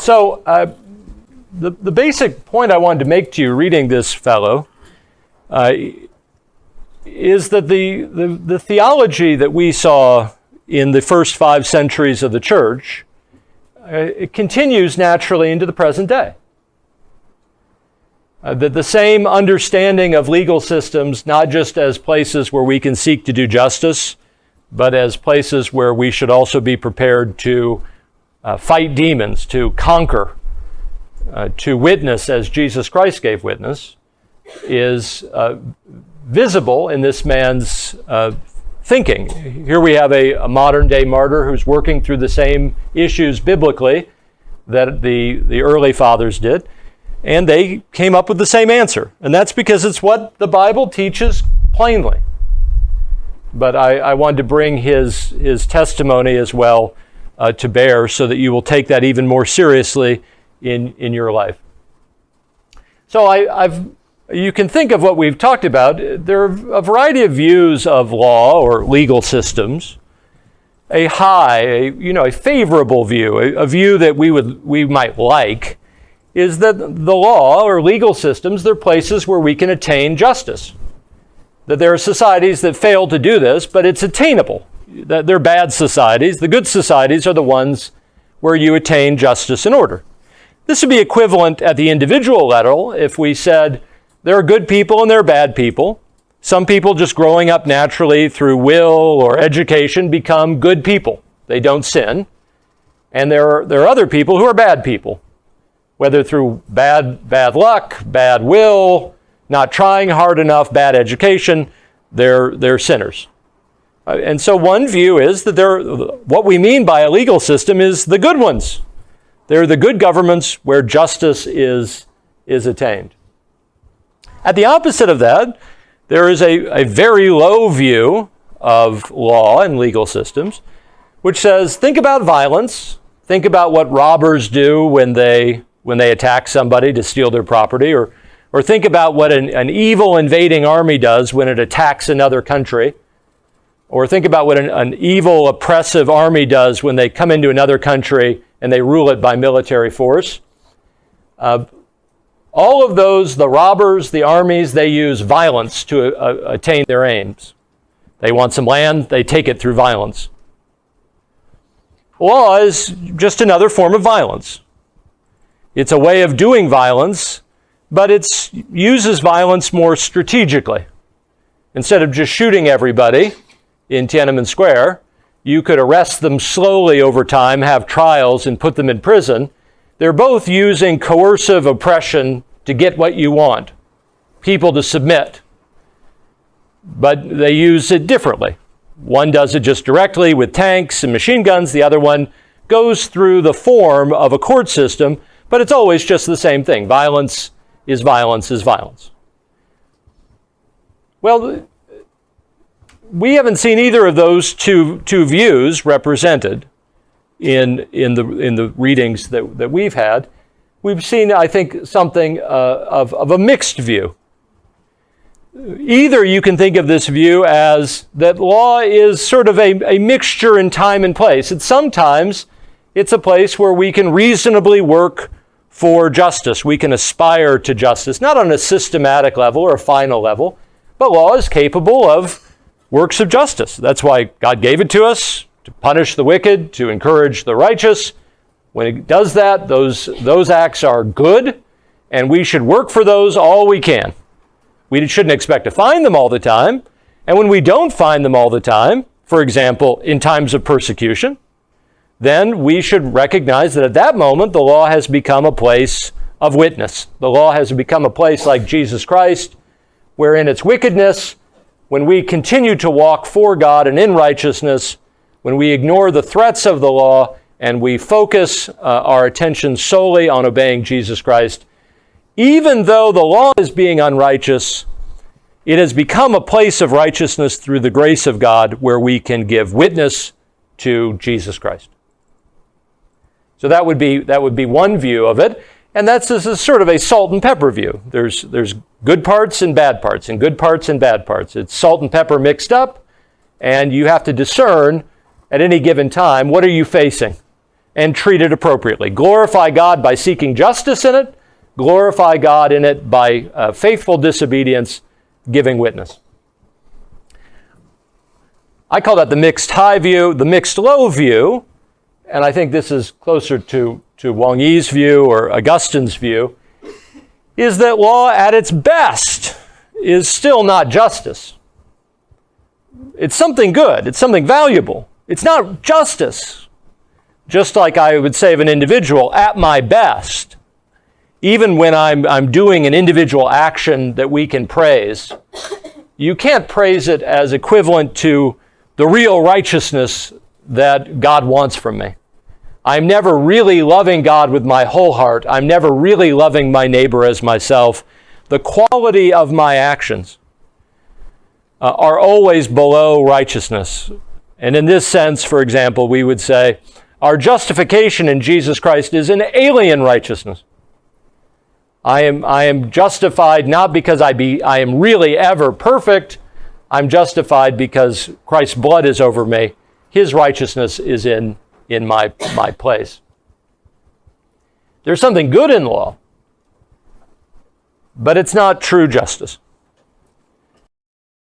So the basic point I wanted to make to you reading this fellow is that the theology that we saw in the first 5 centuries of the church, it continues naturally into the present day. That the same understanding of legal systems, not just as places where we can seek to do justice, but as places where we should also be prepared to fight demons, to conquer, to witness as Jesus Christ gave witness, is visible in this man's thinking. Here we have a modern day martyr who's working through the same issues biblically that the early fathers did, and they came up with the same answer. And that's because it's what the Bible teaches plainly. But I wanted to bring his testimony as well to bear so that you will take that even more seriously in your life. So you can think of what we've talked about. There are a variety of views of law or legal systems. A favorable view, a view that we might like, is that the law or legal systems, they're places where we can attain justice. That there are societies that fail to do this, but it's attainable. That they're bad societies. The good societies are the ones where you attain justice and order. This would be equivalent at the individual level if we said there are good people and there are bad people. Some people just growing up naturally through will or education become good people. They don't sin. And there are other people who are bad people. Whether through bad luck, bad will, not trying hard enough, bad education, they're sinners. And so one view is that what we mean by a legal system is the good ones. They're the good governments where justice is attained. At the opposite of that, there is a very low view of law and legal systems, which says, think about violence, think about what robbers do when they attack somebody to steal their property, or think about what an evil invading army does when it attacks another country, or think about what an evil oppressive army does when they come into another country and they rule it by military force. All of those, the robbers, the armies, they use violence to attain their aims. They want some land, they take it through violence. Law is just another form of violence. It's a way of doing violence, but it uses violence more strategically. Instead of just shooting everybody in Tiananmen Square, you could arrest them slowly over time, have trials, and put them in prison. They're both using coercive oppression to get what you want, people to submit. But they use it differently. One does it just directly with tanks and machine guns. The other one goes through the form of a court system, but it's always just the same thing. Violence is violence is violence. Well, we haven't seen either of those two views represented in the readings that we've had. We've seen, I think, something of a mixed view. Either you can think of this view as that law is sort of a mixture in time and place. Sometimes it's a place where we can reasonably work for justice. We can aspire to justice, not on a systematic level or a final level, but law is capable of works of justice. That's why God gave it to us, to punish the wicked, to encourage the righteous. When it does that, those acts are good, and we should work for those all we can. We shouldn't expect to find them all the time. And when we don't find them all the time, for example, in times of persecution, then we should recognize that at that moment, the law has become a place of witness. The law has become a place like Jesus Christ, where in its wickedness, when we continue to walk for God and in righteousness, when we ignore the threats of the law and we focus our attention solely on obeying Jesus Christ, even though the law is being unrighteous, it has become a place of righteousness through the grace of God where we can give witness to Jesus Christ. So that would be one view of it, and that's a sort of a salt and pepper view. There's good parts and bad parts, and good parts and bad parts. It's salt and pepper mixed up, and you have to discern at any given time, what are you facing? and treat it appropriately. Glorify God by seeking justice in it. Glorify God in it by faithful disobedience, giving witness. I call that the mixed high view. The mixed low view, and I think this is closer to Wang Yi's view or Augustine's view, is that law at its best is still not justice. It's something good. It's something valuable. It's not justice. Just like I would say of an individual, at my best, even when I'm doing an individual action that we can praise, you can't praise it as equivalent to the real righteousness that God wants from me. I'm never really loving God with my whole heart. I'm never really loving my neighbor as myself. The quality of my actions are always below righteousness. And in this sense, for example, we would say our justification in Jesus Christ is an alien righteousness. I am justified not because I am really ever perfect. I'm justified because Christ's blood is over me. His righteousness is in my place. There's something good in law, but it's not true justice.